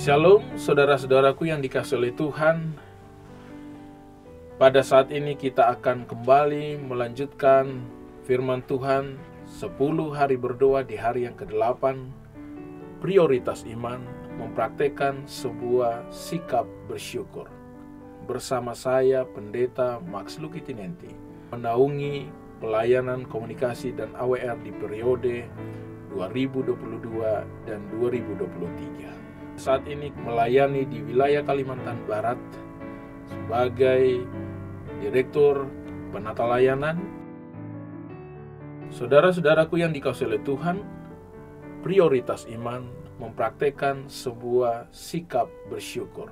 Shalom saudara-saudaraku yang dikasihi oleh Tuhan. Pada saat ini kita akan kembali melanjutkan firman Tuhan 10 hari berdoa di hari yang ke-8. Prioritas iman, mempraktekkan sebuah sikap bersyukur. Bersama saya Pendeta Max Luki Tinenti, menaungi pelayanan komunikasi dan AWR di periode 2022 dan 2023. Saat ini melayani di wilayah Kalimantan Barat sebagai Direktur Penata Layanan. Saudara-saudaraku yang dikasihi oleh Tuhan, prioritas iman mempraktekkan sebuah sikap bersyukur.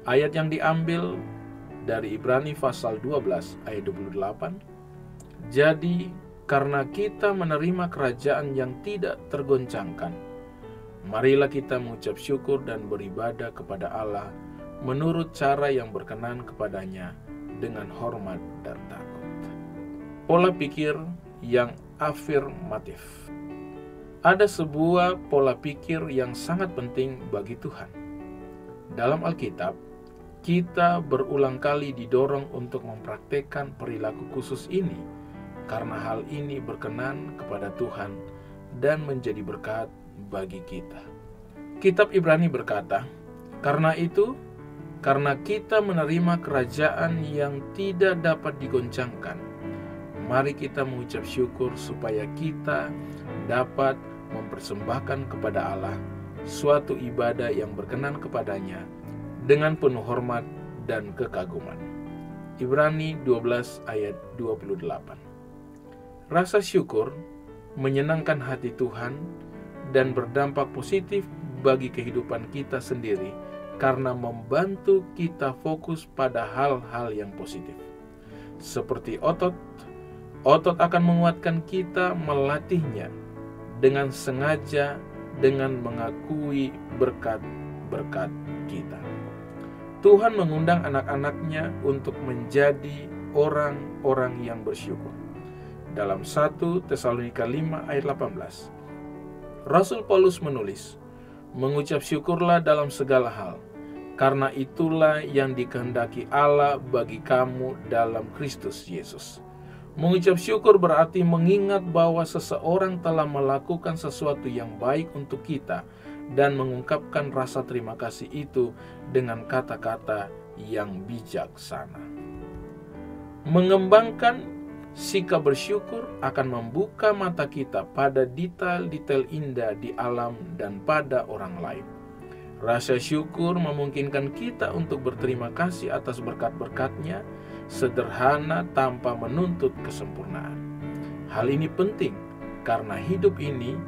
Ayat yang diambil dari Ibrani pasal 12 ayat 28. Jadi karena kita menerima kerajaan yang tidak tergoncangkan, marilah kita mengucap syukur dan beribadah kepada Allah menurut cara yang berkenan kepadanya dengan hormat dan takut. Pola pikir yang afirmatif. Ada sebuah pola pikir yang sangat penting bagi Tuhan. Dalam Alkitab, kita berulang kali didorong untuk mempraktekkan perilaku khusus ini karena hal ini berkenan kepada Tuhan dan menjadi berkat bagi kita. Kitab Ibrani berkata, karena kita menerima kerajaan yang tidak dapat digoncangkan, mari kita mengucap syukur supaya kita dapat mempersembahkan kepada Allah suatu ibadah yang berkenan kepadanya dengan penuh hormat dan kekaguman. Ibrani 12 ayat 28. Rasa syukur menyenangkan hati Tuhan dan berdampak positif bagi kehidupan kita sendiri karena membantu kita fokus pada hal-hal yang positif. Seperti otot akan menguatkan kita melatihnya dengan sengaja dengan mengakui berkat-berkat kita. Tuhan mengundang anak-anaknya untuk menjadi orang-orang yang bersyukur. Dalam 1 Tesalonika 5 ayat 18. Rasul Paulus menulis, mengucap syukurlah dalam segala hal, karena itulah yang dikehendaki Allah bagi kamu dalam Kristus Yesus. Mengucap syukur berarti mengingat bahwa seseorang telah melakukan sesuatu yang baik untuk kita dan mengungkapkan rasa terima kasih itu dengan kata-kata yang bijaksana. Mengembangkan sikap bersyukur akan membuka mata kita pada detail-detail indah di alam dan pada orang lain. Rasa syukur memungkinkan kita untuk berterima kasih atas berkat-berkat-Nya, sederhana tanpa menuntut kesempurnaan. Hal ini penting karena hidup ini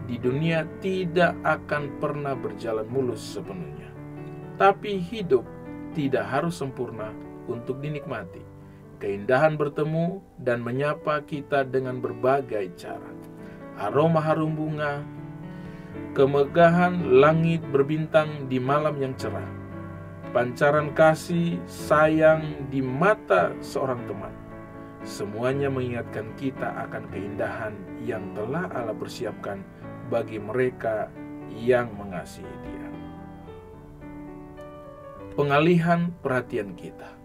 di dunia tidak akan pernah berjalan mulus sepenuhnya. Tapi hidup tidak harus sempurna untuk dinikmati. Keindahan bertemu dan menyapa kita dengan berbagai cara. Aroma harum bunga, kemegahan langit berbintang di malam yang cerah, pancaran kasih sayang di mata seorang teman. Semuanya mengingatkan kita akan keindahan yang telah Allah persiapkan bagi mereka yang mengasihi Dia. Pengalihan perhatian kita.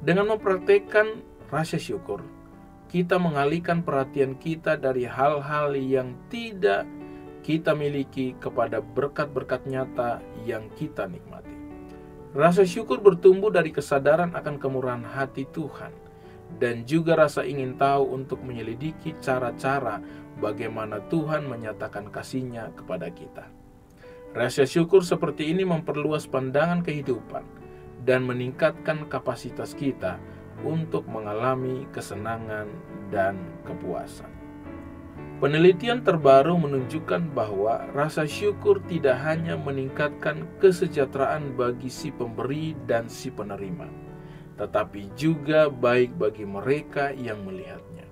Dengan mempraktikkan rasa syukur, kita mengalihkan perhatian kita dari hal-hal yang tidak kita miliki kepada berkat-berkat nyata yang kita nikmati. Rasa syukur bertumbuh dari kesadaran akan kemurahan hati Tuhan dan juga rasa ingin tahu untuk menyelidiki cara-cara bagaimana Tuhan menyatakan kasih-Nya kepada kita. Rasa syukur seperti ini memperluas pandangan kehidupan dan meningkatkan kapasitas kita untuk mengalami kesenangan dan kepuasan. Penelitian terbaru menunjukkan bahwa rasa syukur tidak hanya meningkatkan kesejahteraan bagi si pemberi dan si penerima, tetapi juga baik bagi mereka yang melihatnya.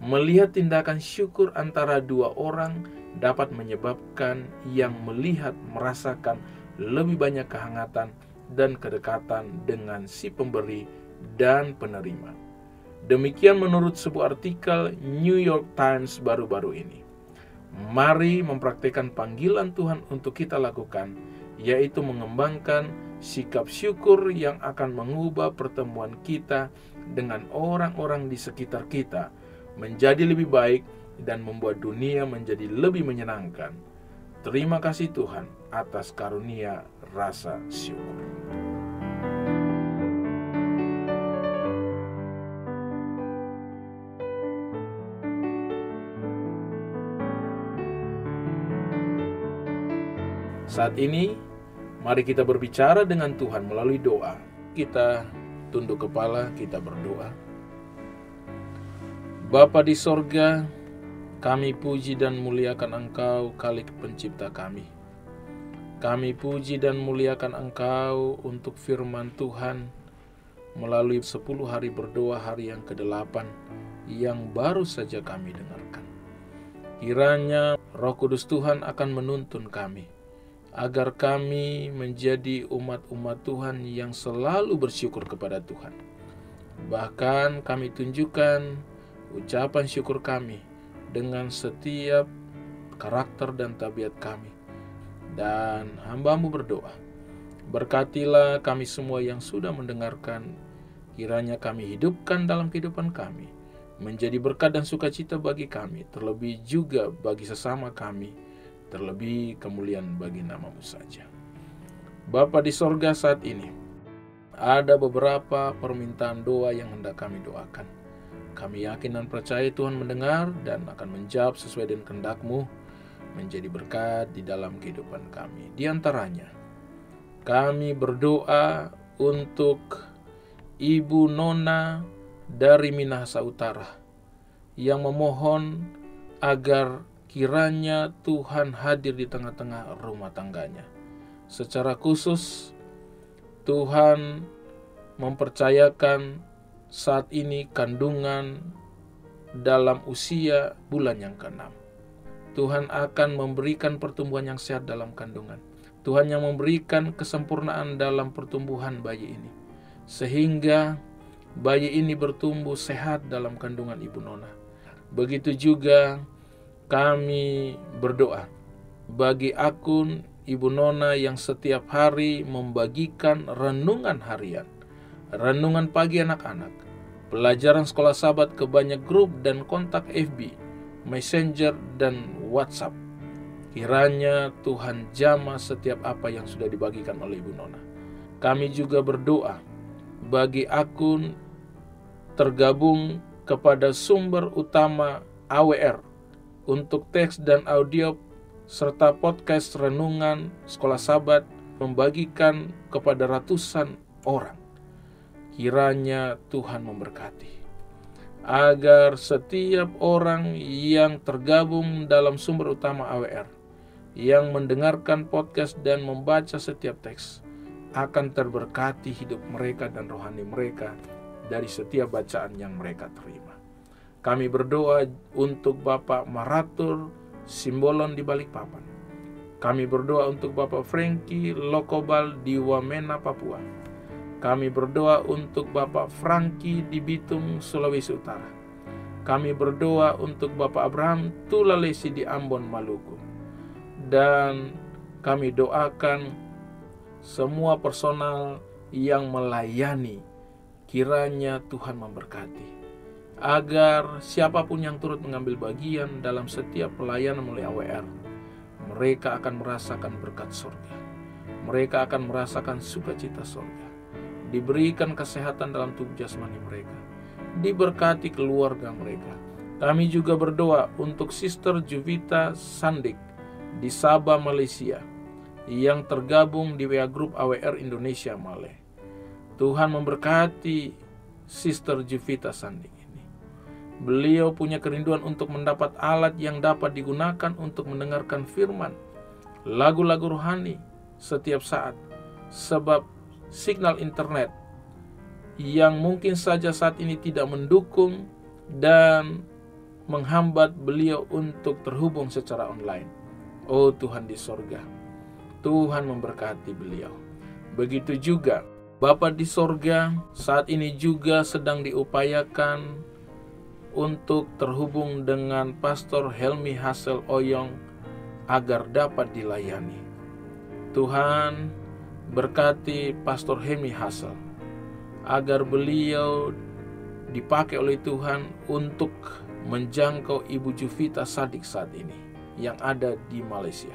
Melihat tindakan syukur antara dua orang dapat menyebabkan yang melihat merasakan lebih banyak kehangatan dan kedekatan dengan si pemberi dan penerima. Demikian menurut sebuah artikel New York Times baru-baru ini. Mari mempraktikkan panggilan Tuhan untuk kita lakukan, yaitu mengembangkan sikap syukur yang akan mengubah pertemuan kita dengan orang-orang di sekitar kita menjadi lebih baik dan membuat dunia menjadi lebih menyenangkan. Terima kasih Tuhan atas karunia rasa syukur. Saat ini, mari kita berbicara dengan Tuhan melalui doa. Kita tunduk kepala, kita berdoa. Bapa di sorga, kami puji dan muliakan Engkau, Khalik Pencipta kami. Kami puji dan muliakan Engkau untuk firman Tuhan melalui 10 hari berdoa hari yang ke-8 yang baru saja kami dengarkan. Kiranya Roh Kudus Tuhan akan menuntun kami, agar kami menjadi umat-umat Tuhan yang selalu bersyukur kepada Tuhan. Bahkan kami tunjukkan ucapan syukur kami dengan setiap karakter dan tabiat kami. Dan hamba-Mu berdoa, berkatilah kami semua yang sudah mendengarkan, kiranya kami hidupkan dalam kehidupan kami, menjadi berkat dan sukacita bagi kami, terlebih juga bagi sesama kami, terlebih kemuliaan bagi nama-Mu saja. Bapa di sorga, saat ini ada beberapa permintaan doa yang hendak kami doakan. Kami yakin dan percaya Tuhan mendengar dan akan menjawab sesuai dengan kehendak-Mu, menjadi berkat di dalam kehidupan kami. Di antaranya, kami berdoa untuk Ibu Nona dari Minahasa Utara yang memohon agar kiranya Tuhan hadir di tengah-tengah rumah tangganya. Secara khusus, Tuhan mempercayakan saat ini kandungan dalam usia bulan yang ke-6. Tuhan akan memberikan pertumbuhan yang sehat dalam kandungan. Tuhan yang memberikan kesempurnaan dalam pertumbuhan bayi ini, sehingga bayi ini bertumbuh sehat dalam kandungan Ibu Nona. Begitu juga kami berdoa bagi akun Ibu Nona yang setiap hari membagikan renungan harian, renungan pagi anak-anak, pelajaran sekolah sahabat ke banyak grup dan kontak FB, Messenger, dan WhatsApp. Kiranya Tuhan jamah setiap apa yang sudah dibagikan oleh Ibu Nona. Kami juga berdoa bagi akun tergabung kepada sumber utama AWR untuk teks dan audio serta podcast renungan sekolah sahabat membagikan kepada ratusan orang. Kiranya Tuhan memberkati, agar setiap orang yang tergabung dalam sumber utama AWR, yang mendengarkan podcast dan membaca setiap teks, akan terberkati hidup mereka dan rohani mereka dari setiap bacaan yang mereka terima. Kami berdoa untuk Bapak Maratur Simbolon di Balikpapan. Kami berdoa untuk Bapak Frankie Lokobal di Wamena, Papua. Kami berdoa untuk Bapak Frankie di Bitung, Sulawesi Utara. Kami berdoa untuk Bapak Abraham Tulalesi di Ambon, Maluku. Dan kami doakan semua personal yang melayani, kiranya Tuhan memberkati, agar siapapun yang turut mengambil bagian dalam setiap pelayanan melalui AWR, mereka akan merasakan berkat surga. Mereka akan merasakan sukacita surga. Diberikan kesehatan dalam tubuh jasmani mereka, diberkati keluarga mereka. Kami juga berdoa untuk Sister Juvita Sandik di Sabah, Malaysia, yang tergabung di WA Group AWR Indonesia Malay. Tuhan memberkati Sister Juvita Sandik ini. Beliau punya kerinduan untuk mendapat alat yang dapat digunakan untuk mendengarkan firman, lagu-lagu rohani setiap saat, sebab signal internet yang mungkin saja saat ini tidak mendukung dan menghambat beliau untuk terhubung secara online. Oh Tuhan di sorga, Tuhan memberkati beliau. Begitu juga Bapa di sorga, saat ini juga sedang diupayakan untuk terhubung dengan Pastor Helmi Hassel Oyong agar dapat dilayani. Tuhan berkati Pastor Helmi Hassel agar beliau dipakai oleh Tuhan untuk menjangkau Ibu Juvita Sadik saat ini yang ada di Malaysia.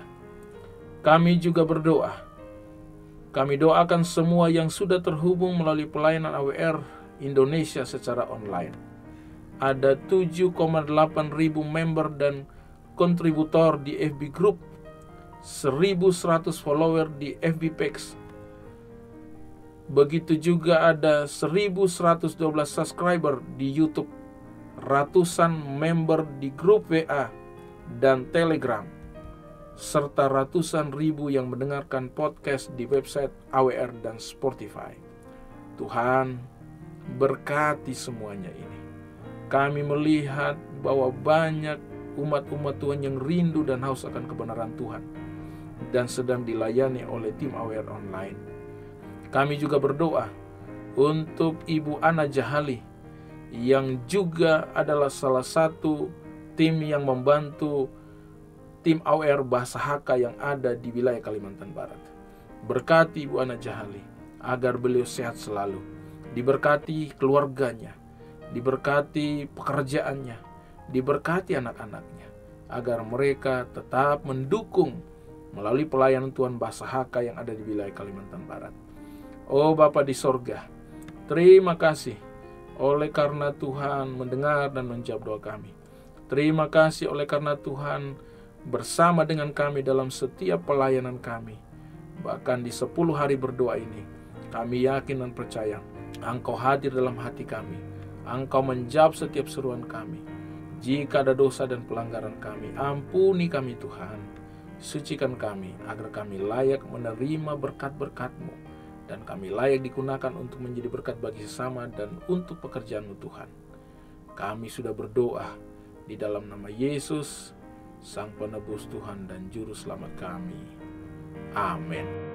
Kami juga berdoa. Kami doakan semua yang sudah terhubung melalui pelayanan AWR Indonesia secara online. Ada 7,8 ribu member dan kontributor di FB Group, 1.100 follower di FB Page. Begitu juga ada 1.112 subscriber di YouTube, ratusan member di grup WA dan Telegram, serta ratusan ribu yang mendengarkan podcast di website AWR dan Spotify. Tuhan berkati semuanya ini. Kami melihat bahwa banyak umat-umat Tuhan yang rindu dan haus akan kebenaran Tuhan dan sedang dilayani oleh tim AWR Online. Kami juga berdoa untuk Ibu Ana Jahali yang juga adalah salah satu tim yang membantu tim AWR Bahasa Hakka yang ada di wilayah Kalimantan Barat. Berkati Ibu Ana Jahali agar beliau sehat selalu, diberkati keluarganya, diberkati pekerjaannya, diberkati anak-anaknya, agar mereka tetap mendukung melalui pelayanan Tuhan Bahasa Hakka yang ada di wilayah Kalimantan Barat. Oh Bapa di sorga, terima kasih oleh karena Tuhan mendengar dan menjawab doa kami. Terima kasih oleh karena Tuhan bersama dengan kami dalam setiap pelayanan kami. Bahkan di 10 hari berdoa ini, kami yakin dan percaya Engkau hadir dalam hati kami. Engkau menjawab setiap seruan kami. Jika ada dosa dan pelanggaran kami, ampuni kami Tuhan. Sucikan kami agar kami layak menerima berkat-berkat-Mu, dan kami layak digunakan untuk menjadi berkat bagi sesama dan untuk pekerjaan-Mu Tuhan. Kami sudah berdoa di dalam nama Yesus, Sang Penebus Tuhan dan Juru Selamat kami. Amin.